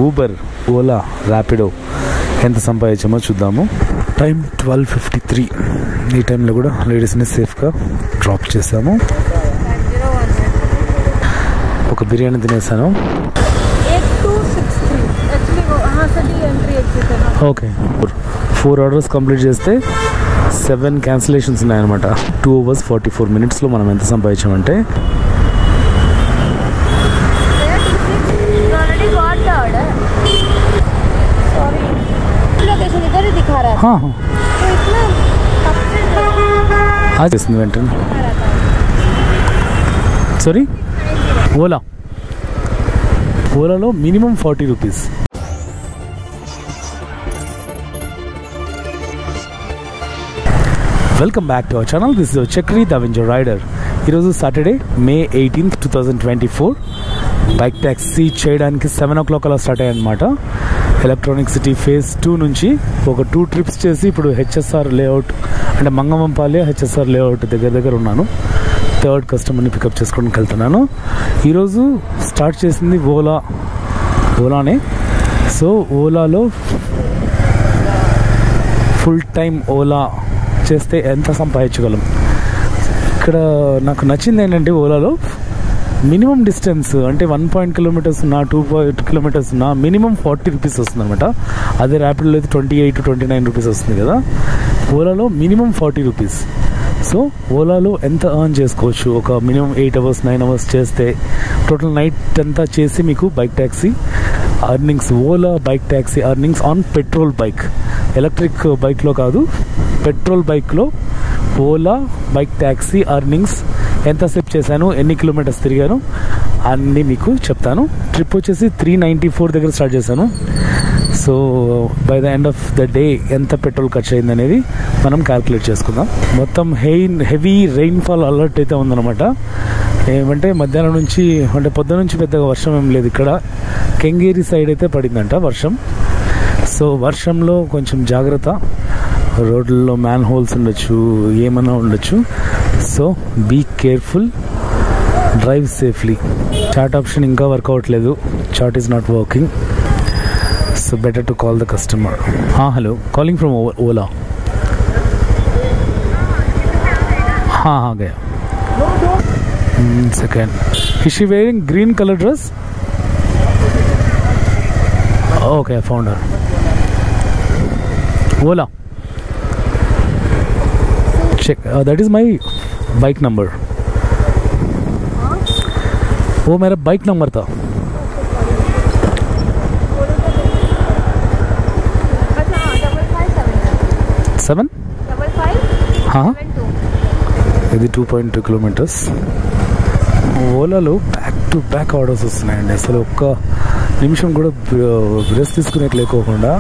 Uber, Ola, Rapido ఎంత సంపాదించామో చూద్దాము. Time 12:53. ఈ టైంలో కూడా లేడీస్ని సేఫ్గా డ్రాప్ చేసాము. ఒక బిర్యానీ తినేసాను. ఓకే, 4 ఆర్డర్స్ కంప్లీట్ చేస్తే 7 క్యాన్సిలేషన్స్ ఉన్నాయన్నమాట. 2 hours 44 minutesలో మనం ఎంత సంపాదించామంటే చేసింది వెంటనే. సారీ, ఓలాలో minimum 40 rupees. Welcome back to our channel. This is Chakri the avenger rider. ఈరోజు Saturday, May 18th, 2024. Bike taxi చేయడానికి 7 o'clock అలా స్టార్ట్ అయ్యాయన్నమాట. ఎలక్ట్రానిక్ సిటీ ఫేజ్ 2 నుంచి ఒక 2 trips చేసి ఇప్పుడు హెచ్ఎస్ఆర్ లేఅవుట్ అంటే మంగమంపాలె హెచ్ఎస్ఆర్ లేఅవుట్ దగ్గర ఉన్నాను. 3rd కస్టమర్ని పికప్ చేసుకోవడానికి వెళ్తున్నాను. ఈరోజు స్టార్ట్ చేసింది ఓలానే. సో ఓలాలో ఫుల్ టైం ఓలా చేస్తే ఎంత సంపాదించగలం. ఇక్కడ నాకు నచ్చింది ఏంటంటే ఓలాలో మినిమం డిస్టెన్స్ అంటే 1 kilometers ఉన్నా 2 kilometers ఉన్నా మినిమం 40 రూపీస్ వస్తుంది అనమాట. అదే ర్యాపిడ్లో అయితే 28-29 రూపీస్ వస్తుంది కదా. ఓలాలో మినిమం 40 రూపీస్. సో ఓలాలో ఎంత ఎర్న్ చేసుకోవచ్చు. ఒక మినిమం 8 hours 9 hours చేస్తే టోటల్ నైట్ అంతా చేసి మీకు bike taxi earnings, Ola bike taxi earnings on petrol bike, electric బైక్లో కాదు, పెట్రోల్ బైక్లో ఓలా బైక్ ట్యాక్సీ అర్నింగ్స్ ఎంతసేపు చేశాను, ఎన్ని కిలోమీటర్స్ తిరిగాను అన్నీ మీకు చెప్తాను. ట్రిప్ వచ్చేసి 394 దగ్గర స్టార్ట్ చేశాను. So by the end of the day ఎంత పెట్రోల్ ఖర్చు అయింది అనేది మనం క్యాల్కులేట్ చేసుకుందాం. మొత్తం హెవీ రెయిన్ఫాల్ అలర్ట్ అయితే ఉందన్నమాట. ఏమంటే మధ్యాహ్నం నుంచి అంటే పొద్దున నుంచి పెద్దగా వర్షం ఏం లేదు. ఇక్కడ కెంగేరి సైడ్ అయితే పడిందంట వర్షం. సో వర్షంలో కొంచెం జాగ్రత్త. రోడ్లలో మ్యాన్ హోల్స్ ఉండొచ్చు, ఏమన్నా ఉండొచ్చు. So be careful, drive safely. Chat option ఇంకా వర్క్ అవ్వట్లేదు. Chat is not working. So better to call the customer. Hello, calling from Ola. हाँ गया. Second. Is she wearing green color dress? Okay, I found her. Ola. Check. That is my bike number. वो मेरा bike number था. Seven. हाँ, ఇది 2.2 kilometers. ఓలాలో back to back orders వస్తున్నాయండి. అసలు ఒక్క నిమిషం కూడా బ్రెస్ తీసుకునేది లేకోకుండా.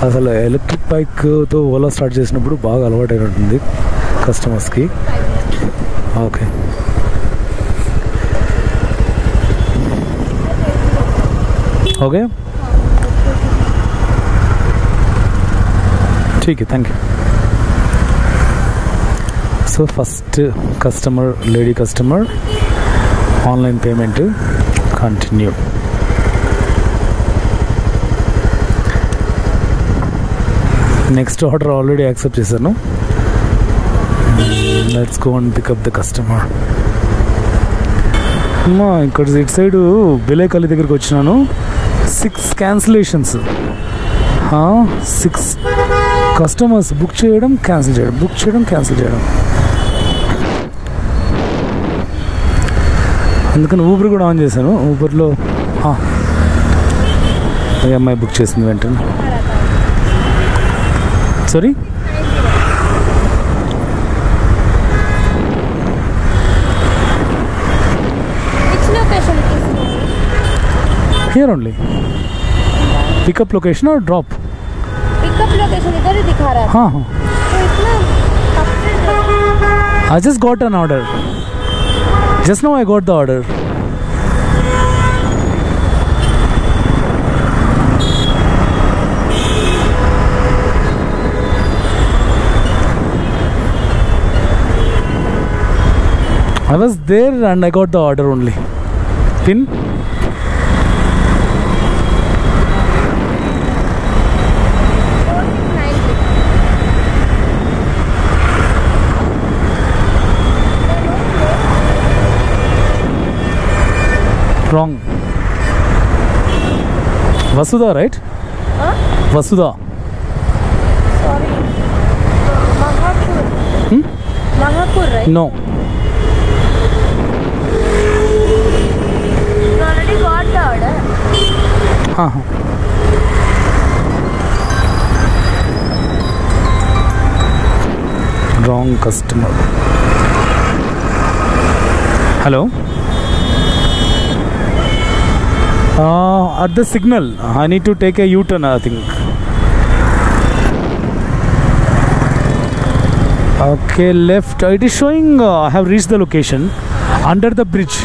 అసలు ఎలక్ట్రిక్ బైక్తో ఓలా స్టార్ట్ చేసినప్పుడు బాగా అలవాటైనట్టుంది కస్టమర్స్కి. ఓకే, ఓకే, ठीक है, thank you. So first customer, lady customer, online payment continue. Next order already accept చేశాను. Let's go and pickup the customer. ఇక్కడ ఇటు సైడ్ బిలేకల్లి దగ్గరికి వచ్చినాను. 6 క్యాన్సిలేషన్స్, 6 కస్టమర్స్ బుక్ చేయడం, క్యాన్సిల్ చేయడం, బుక్ చేయడం, క్యాన్సిల్ చేయడం. అందుకని ఊబర్ కూడా ఆన్ చేశాను. ఊబర్లో ఈ అమ్మాయి బుక్ చేసింది వెంటనే. Sorry, here only. Pickup location और ड्रॉप? पिकअप लोकेशन इधर ही दिखा रहा है. हाँ हाँ, तो इतना I just got an order. Just now I got the order. I was there and I got the order only. Pin? Wrong. Vasudha, right? Huh? Vasudha. Sorry. Mahapur. Mahapur, right? No. You already got the order. Wrong customer. Hello. At the signal, I need to take a U-turn, I think. Okay, left. It is showing I have reached the location under the bridge.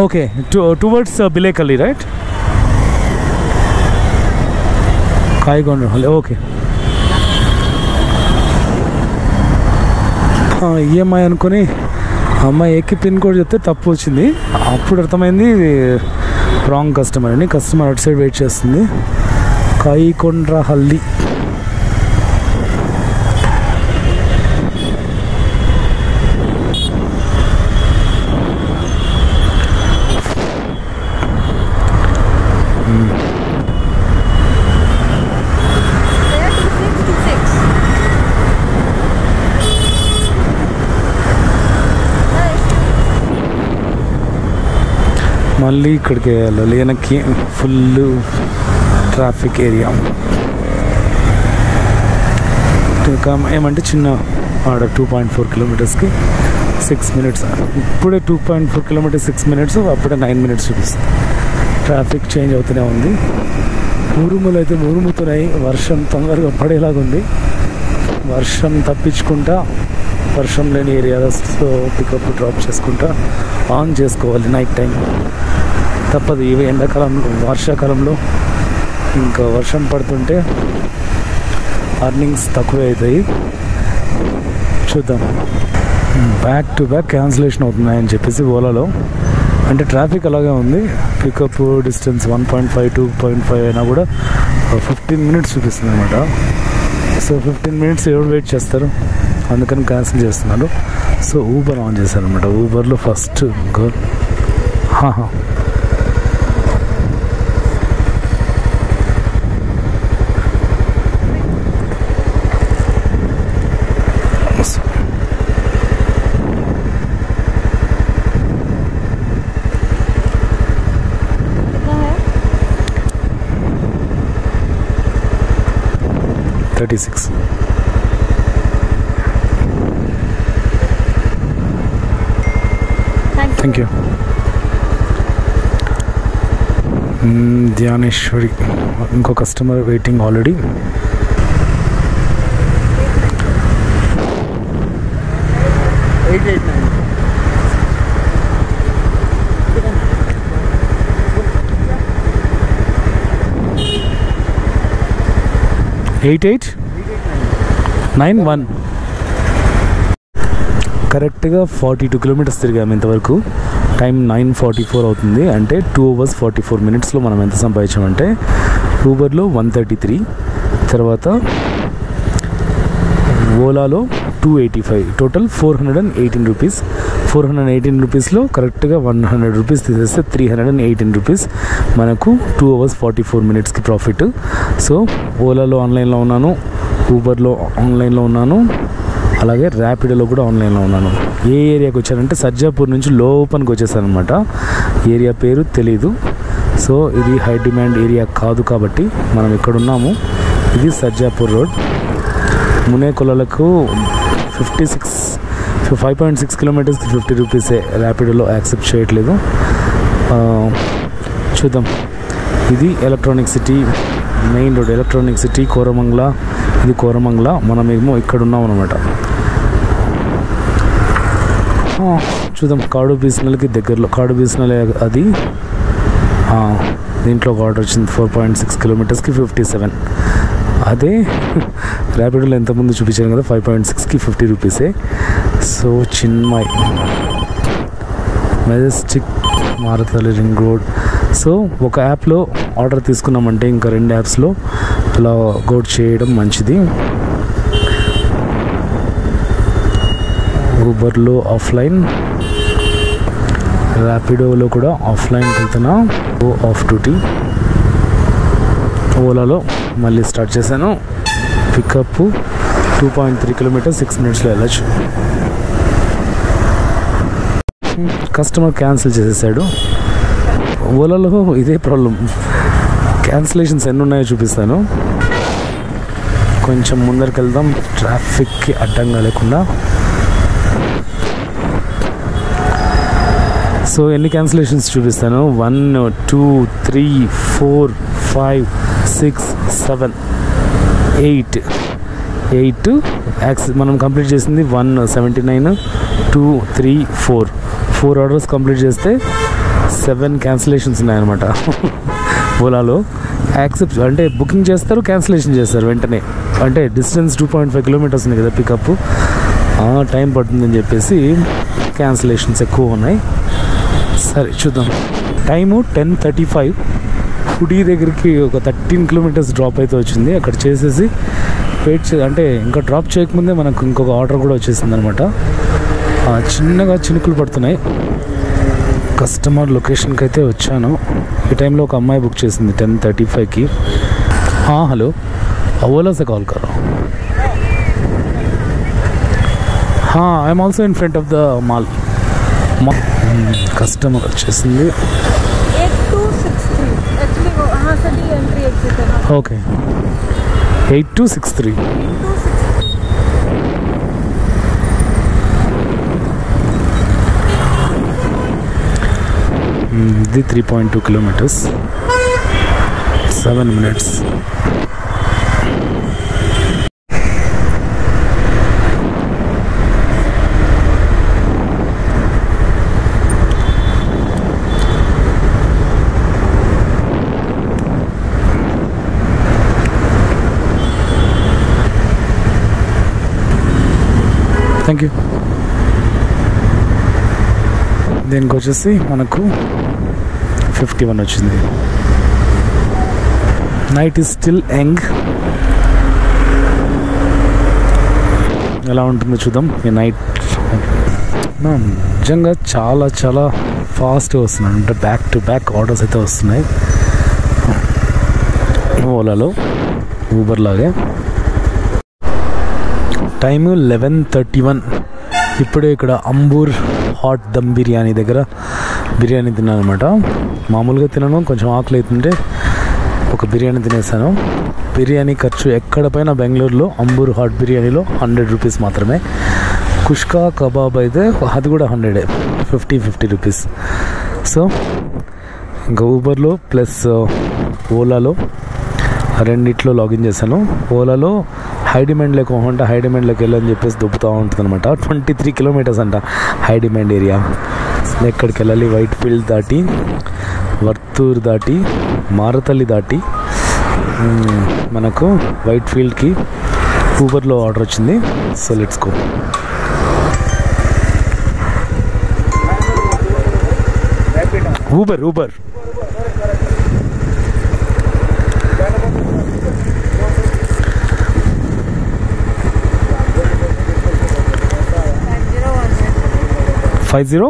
Okay, towards Bilekali, right? Kaigonda. Okay. EMI అనుకుని అమ్మాయి ఎక్కి pin code చెప్తే తప్పు వచ్చింది. అప్పుడు అర్థమైంది wrong customer అని. Customer అటు సైడ్ వెయిట్ చేస్తుంది. కాయికొండ్రహల్లి. మళ్ళీ ఇక్కడికి వెళ్ళాలి. వెనక్కి ఫుల్ ట్రాఫిక్ ఏరియా. ఏమంటే చిన్న ఆడ 2.4 కిలోమీటర్స్కి 6 మినిట్స్. ఇప్పుడే 2.4 కిలోమీటర్స్ 6 మినిట్స్, అప్పుడే 9 మినిట్స్ చూపిస్తుంది. ట్రాఫిక్ చేంజ్ అవుతూనే ఉంది. ఉరుములు అయితే ఉరుముతున్నాయి. వర్షం తొందరగా పడేలాగా ఉంది. వర్షం తప్పించుకుంటా వర్షం లేని ఏరియాస్లో పికప్ డ్రాప్ చేసుకుంటా ఆన్ చేసుకోవాలి నైట్ టైం. తప్పదు. ఇవి ఎండాకాలంలో, వర్షాకాలంలో ఇంకా వర్షం పడుతుంటే అర్నింగ్స్ తక్కువ అవుతాయి. చూద్దాం. బ్యాక్ టు బ్యాక్ క్యాన్సిలేషన్ అవుతున్నాయని చెప్పేసి ఓలాలో. అంటే ట్రాఫిక్ అలాగే ఉంది. పికప్ డిస్టెన్స్ 1.5 2.5 అయినా కూడా 15 మినిట్స్ చూపిస్తుంది అనమాట. సో 15 మినిట్స్ ఎవరు వెయిట్ చేస్తారు, అందుకని క్యాన్సిల్ చేస్తున్నారు. సో ఊబర్ ఆన్ చేశారు అనమాట. ఊబర్లో ఫస్ట్ గర్ల్ $36. Thank you. ధ్యానేశ్వరి. ఇంకో కస్టమర్ వెయిటింగ్ ఆల్రెడీ. ఎయిట్ 91 కరెక్ట్గా 42 కిలోమీటర్స్ తిరిగాము ఇంతవరకు. టైం 9:44 అవుతుంది. అంటే 2 hours 44 minutesలో మనం ఎంత సంపాదించామంటే ఊబర్లో 133, తర్వాత ఓలాలో 285, టోటల్ 418 రూపీస్. 418 రూపీస్లో కరెక్ట్గా 100 రూపీస్ తీసేస్తే 318 రూపీస్ మనకు 2 hours 44 minutesకి ప్రాఫిట్. సో ఓలాలో ఆన్లైన్లో ఉన్నాను, ఊబర్లో ఆన్లైన్లో ఉన్నాను, అలాగే ర్యాపిడోలో కూడా ఆన్లైన్లో ఉన్నాను. ఏ ఏరియాకి వచ్చానంటే సర్జాపూర్ నుంచి లోపలికి వచ్చేసాను అనమాట. ఏరియా పేరు తెలీదు. సో ఇది హై డిమాండ్ ఏరియా కాదు కాబట్టి మనం ఇక్కడ ఉన్నాము. ఇది సర్జాపూర్ రోడ్. మునేకొలకు 5.6 కిలోమీటర్స్కి 50 రూపీసే. ర్యాపిడోలో యాక్సెప్ట్ చేయట్లేదు. చూద్దాం. ఇది electronic city main road. Electronic city Koramangala. ఇది కోరమంగళ. మనమేమో ఇక్కడ ఉన్నాం అనమాట. చూద్దాం. కాడు బీస్నల్కి దగ్గరలో. కాడు బీస్నల్ అది. దీంట్లో ఒక ఆర్డర్ వచ్చింది 4.6 కిలోమీటర్స్కి 57. అదే ర్యాపిడోలో ఎంతమంది చూపించాను కదా 5.6కి 50 రూపీసే. So Chinmay, Majestic, Marathahalli ring road. So ఒక యాప్లో ఆర్డర్ తీసుకున్నామంటే ఇంకా 2 యాప్స్లో అలా గోట్ చేయడం మంచిది. ఊబర్లో ఆఫ్లైన్, ర్యాపిడోలో కూడా ఆఫ్లైన్కి వెళ్తున్నా, ఆఫ్ డ్యూటీ. ఓలాలో మళ్ళీ స్టార్ట్ చేశాను. పికప్ 2.3 కిలోమీటర్స్ 6 మినిట్స్లో వెళ్ళచ్చు. కస్టమర్ క్యాన్సిల్ చేసేసాడు. ఓలాలో ఇదే ప్రాబ్లం, క్యాన్సిలేషన్స్ ఎన్ని ఉన్నాయో చూపిస్తాను. కొంచెం ముందరికి వెళ్దాం ట్రాఫిక్కి అడ్డంగా లేకుండా. సో ఎన్ని క్యాన్సిలేషన్స్ చూపిస్తాను. 1 2 3 4 5 6 7 8 మనం కంప్లీట్ చేసింది 179 2 3 4 ఆర్డర్స్ కంప్లీట్ చేస్తే 7 క్యాన్సిలేషన్స్ ఉన్నాయన్నమాట. ఓలాలో యాక్సెప్ట్ అంటే బుకింగ్ చేస్తారు, క్యాన్సిలేషన్ చేస్తారు వెంటనే. అంటే డిస్టెన్స్ 2.5 కిలోమీటర్స్ ఉంది కదా పికప్, టైం పడుతుందని చెప్పేసి క్యాన్సిలేషన్స్ ఎక్కువ ఉన్నాయి. సరే చూద్దాం. టైము 10:35. హుడీ దగ్గరికి ఒక 13 కిలోమీటర్స్ డ్రాప్ అయితే వచ్చింది. అక్కడ చేసేసి వెయిట్ అంటే ఇంకా డ్రాప్ చేయకముందే మనకు ఇంకొక ఆర్డర్ కూడా వచ్చేసింది అనమాట. చిన్నగా చినుకులు పడుతున్నాయి. కస్టమర్ లొకేషన్కి అయితే వచ్చాను. ఈ టైంలో ఒక అమ్మాయి బుక్ చేసింది 10:35కి. హలో, ఓలా से कॉल करो. I am also in front of the mall. Customer వచ్చేసింది. 8263 एक्चुअली वो वहाँ से भी एंट्री एग्जिट है. ఓకే 8263. ఇది 3.2 కిలోమీటర్స్ 7 మినిట్స్. Thank you. దీనికి వచ్చేసి మనకు 51 వచ్చింది. Night is still young. ఎలా ఉంటుందో చూద్దాం ఈ నైట్. నిజంగా చాలా చాలా ఫాస్ట్గా వస్తున్నాయి, అంటే బ్యాక్ టు బ్యాక్ ఆర్డర్స్ అయితే వస్తున్నాయి ఓలాలో, ఊబర్ లాగే. టైము 11:31. ఇప్పుడే ఇక్కడ అంబూర్ హాట్ దమ్ బిర్యానీ దగ్గర బిర్యానీ తిన్నాను అనమాట. మామూలుగా తినను, కొంచెం ఆకలి అవుతుంటే ఒక బిర్యానీ తినేసాను. బిర్యానీ ఖర్చు ఎక్కడ పైన బెంగళూరులో అంబూర్ హాట్ బిర్యానీలో 100 రూపీస్ మాత్రమే. కుష్కా కబాబ్ అయితే అది కూడా 100, 50 రూపీస్. సో ఇంకా ఊబర్లో ప్లస్ ఓలాలో రెండిట్లో లాగిన్ చేశాను. ఓలాలో హై డిమాండ్ లేకుండా హై డిమాండ్లోకి వెళ్ళని చెప్పేసి దొబ్బుతూ ఉంటుంది అనమాట. 23 కిలోమీటర్స్ అంట హై డిమాండ్ ఏరియా. ఎక్కడికి వెళ్ళాలి? వైట్ ఫీల్డ్ దాటి, వర్తూర్ దాటి, మారతల్లి దాటి మనకు వైట్ ఫీల్డ్కి ఊబర్లో ఆర్డర్ వచ్చింది. So let's go. ఊబర్ $50.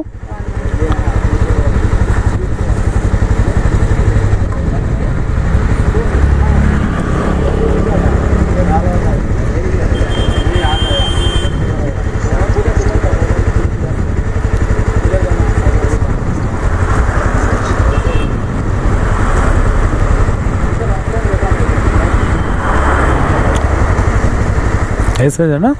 ऐसा है ना?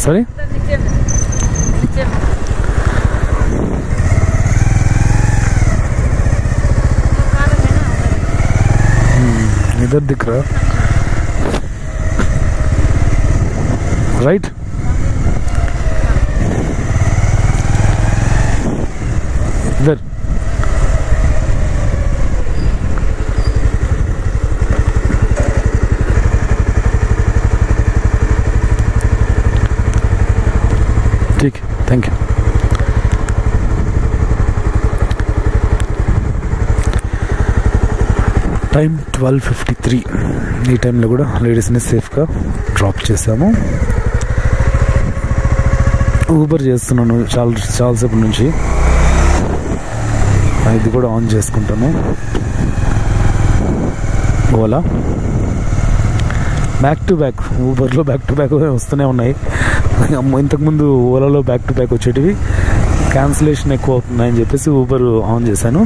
सॉरी इधर दिख रहा राइट. इधर ठीक है, थैंक यू. టైం 12:53. ఈ టైంలో కూడా లేడీస్ని సేఫ్గా డ్రాప్ చేసాము. ఊబర్ చేస్తున్నాను చాలాసేపు నుంచి. ఇది కూడా ఆన్ చేసుకుంటాను. ఓలా బ్యాక్ టు బ్యాక్, ఊబర్లో బ్యాక్ టు బ్యాక్ వస్తూనే ఉన్నాయి. ఇంతకుముందు ఓలాలో బ్యాక్ టు బ్యాక్ వచ్చేటివి క్యాన్సిలేషన్ ఎక్కువ అవుతున్నాయని చెప్పేసి ఊబర్ ఆన్ చేశాను.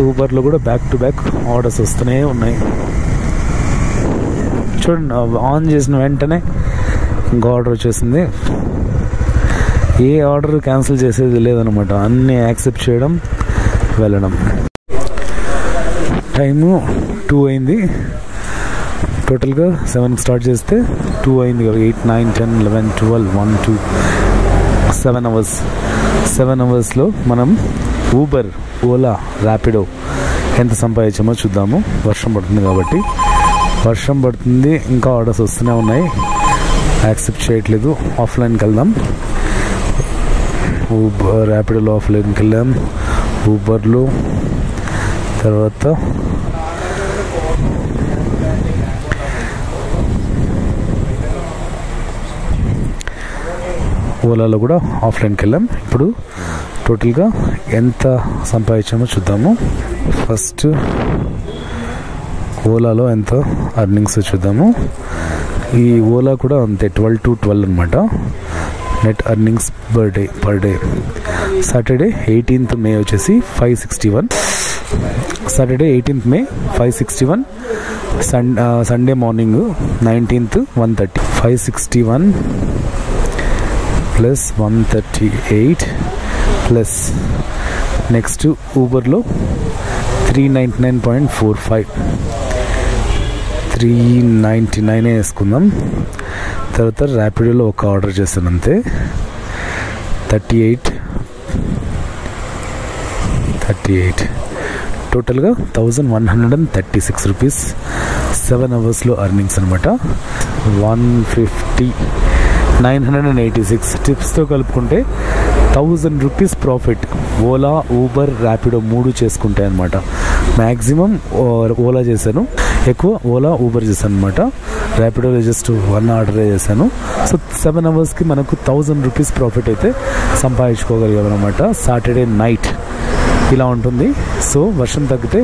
ఊబర్లో కూడా బ్యాక్ టు బ్యాక్ ఆర్డర్స్ వస్తూనే ఉన్నాయి. చూడండి, ఆన్ చేసిన వెంటనే ఇంకో ఆర్డర్ వచ్చేసింది. ఏ ఆర్డర్ క్యాన్సిల్ చేసేది లేదనమాట, అన్నీ యాక్సెప్ట్ చేయడం, వెళ్ళడం. టైము 2 అయింది. టోటల్గా 7కి స్టార్ట్ చేస్తే 2 అయింది కదా. 8, 9, 10, 11, 12, 1, 2, 7 అవర్స్. 7 అవర్స్లో మనం ఊబర్, ఓలా, ర్యాపిడో ఎంత సంపాదించామో చూద్దాము. వర్షం పడుతుంది కాబట్టి. వర్షం పడుతుంది, ఇంకా ఆర్డర్స్ వస్తూనే ఉన్నాయి, యాక్సెప్ట్ చేయట్లేదు. ఆఫ్లైన్కి వెళ్దాం. ఊబర్, ర్యాపిడోలో ఆఫ్లైన్కి వెళ్ళాం. ఊబర్లో తర్వాత ఓలాలో కూడా ఆఫ్లైన్కి వెళ్ళాం. ఇప్పుడు టోటల్గా ఎంత సంపాదించామో చూద్దాము. ఫస్ట్ ఓలాలో ఎంత అర్నింగ్స్ చూద్దాము. ఈ ఓలా కూడా అంతే, 12 to 12 అనమాట net earnings per day. Saturday 18th May వచ్చేసి 561. Saturday 18th May 561. Sunday morning 19th 130. 561 plus 138 plus next ఊబర్లో 399.45, 399 వేసుకుందాం. తర్వాత ర్యాపిడోలో ఒక ఆర్డర్ చేశాను అంతే, 38. టోటల్గా 1136 రూపీస్ 7 అవర్స్లో అర్నింగ్స్ అనమాట. 150, 986 టిప్స్తో కలుపుకుంటే 1000 rupees profit. Ola, Uber, Rapido 3 చేసుకుంటాయి అనమాట. మ్యాక్సిమం ఓలా చేశాను, ఎక్కువ ఓలా, ఊబర్ చేశాను అనమాట. ర్యాపిడోలో జస్ట్ 1 ఆర్డరే చేశాను. సో 7 అవర్స్కి మనకు 1000 రూపీస్ ప్రాఫిట్ అయితే సంపాదించుకోగలిగామన్నమాట. సాటర్డే నైట్ ఇలా ఉంటుంది. సో వర్షం తగ్గితే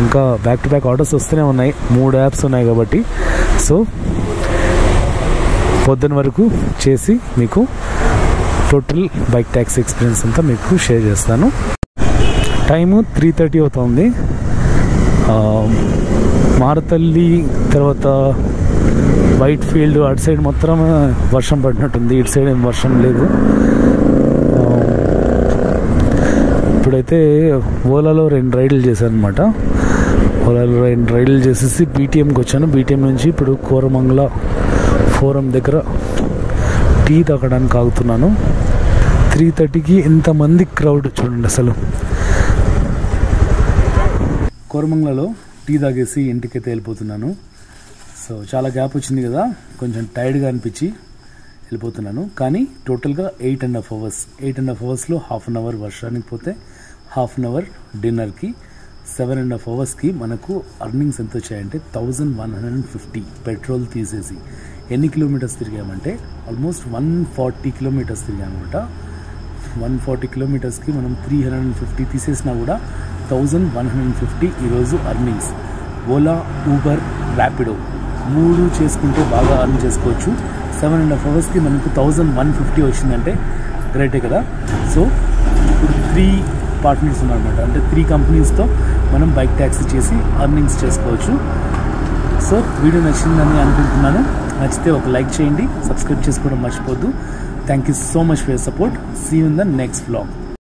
ఇంకా బ్యాక్ టు బ్యాక్ ఆర్డర్స్ వస్తూనే ఉన్నాయి. 3 యాప్స్ ఉన్నాయి కాబట్టి సో పొద్దున వరకు చేసి మీకు టోటల్ బైక్ ట్యాక్సీ ఎక్స్పీరియన్స్ అంతా మీకు షేర్ చేస్తాను. టైము 3:30 అవుతుంది. మారతల్లి తర్వాత వైట్ ఫీల్డ్ అటు సైడ్ మొత్తం వర్షం పడినట్టుంది. ఇటు సైడ్ ఏం వర్షం లేదు. ఇప్పుడైతే ఓలాలో 2 రైడ్లు చేశాను అనమాట. ఓలాలో 2 రైడ్లు చేసేసి బీటీఎంకి వచ్చాను. బీటీఎం నుంచి ఇప్పుడు కోరమంగళ ఫోరం దగ్గర టీ తాగడానికి ఆగుతున్నాను. 3:30కి ఇంతమంది క్రౌడ్ చూడండి అసలు. కోరమంగళలో టీ తాగేసి ఇంటికైతే వెళ్ళిపోతున్నాను. సో చాలా గ్యాప్ వచ్చింది కదా, కొంచెం టైర్డ్గా అనిపించి వెళ్ళిపోతున్నాను. కానీ టోటల్గా 8.5 అవర్స్. 8.5 అవర్స్లో 1/2 అవర్ వర్షానికి పోతే 1/2 అవర్ డిన్నర్కి 7.5 అవర్స్కి మనకు అర్నింగ్స్ ఎంత వచ్చాయంటే 1150 పెట్రోల్ తీసేసి. ఎన్ని కిలోమీటర్స్ తిరిగామంటే ఆల్మోస్ట్ 140 కిలోమీటర్స్ తిరిగామన్నమాట. 140 కిలోమీటర్స్కి మనం 350 తీసేసినా కూడా 1150 ఈరోజు అర్నింగ్స్. ఓలా, ఊబర్, ర్యాపిడో 3 చేసుకుంటే బాగా అర్న్ చేసుకోవచ్చు. 7.5 అవర్స్కి మనకు 1150 వచ్చిందంటే గ్రేటే కదా. సో ఇప్పుడు 3 పార్ట్నర్స్ ఉన్నారన్నమాట. అంటే 3 కంపెనీస్తో మనం బైక్ ట్యాక్సీ చేసి అర్నింగ్స్ చేసుకోవచ్చు. సో వీడియో నచ్చిందని అనుకుంటున్నాను. నచ్చితే ఒక లైక్ చేయండి, సబ్స్క్రైబ్ చేసుకోవడం మర్చిపోద్దు. Thank you so much for your support. See you in the next vlog.